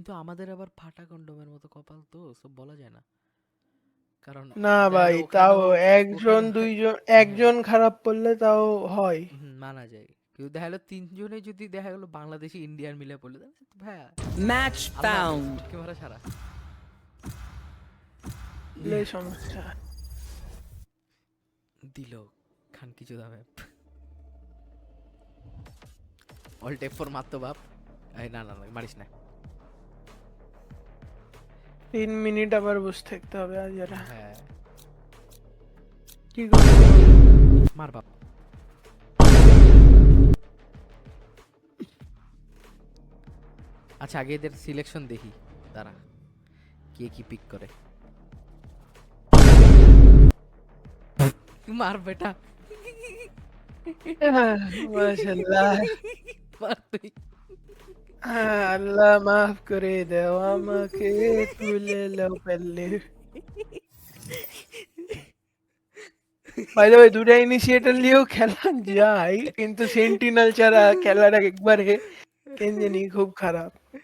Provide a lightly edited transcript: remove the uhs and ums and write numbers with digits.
কিন্তু আমাদের আবার ফাটা কন্ডোমের মতো কপাল, তো সব বলা যায় না। কারণ না দেখা ভাই, গেলো তাও ওখানেও একজন ওখানেও দুইজন, হ্যাঁ, একজন খারাপ পড়লে তাও হয়। মানা যায়। কিন্তু দেখা গেলো তিনজনে যদি দেখা গেলো বাংলাদেশি ইন্ডিয়ান মিলে পড়লে, তাহলে তো ভাইয়া Match আল্লাহ হাফেজ, found. চুটকি মারা ছাড়া। এগুলোই সমস্যা। দিল খান কিছু দামে অল টেপ ফর মারতো বাপ। এই না না না, মারিস না। 3 মিনিট আবার বসে থাকতে হবে আজ এরা। হ্যাঁ, কি করবো? মার বাপ। আচ্ছা, আগে এদের সিলেকশন দেখি, তারা কে কি পিক করে। মার বেটা, মাশাআল্লাহ। মার তুই। আল্লাহ মাফ করে দাও আমাকে, তুলে লাও পারলে। বাই দ্য ওয়ে, দুটা ইনিশিয়েটর নিয়েও খেলা যায়, কিন্তু সেন্টিনেল ছাড়া খেলাটা একবারে কেন জানি খুব খারাপ।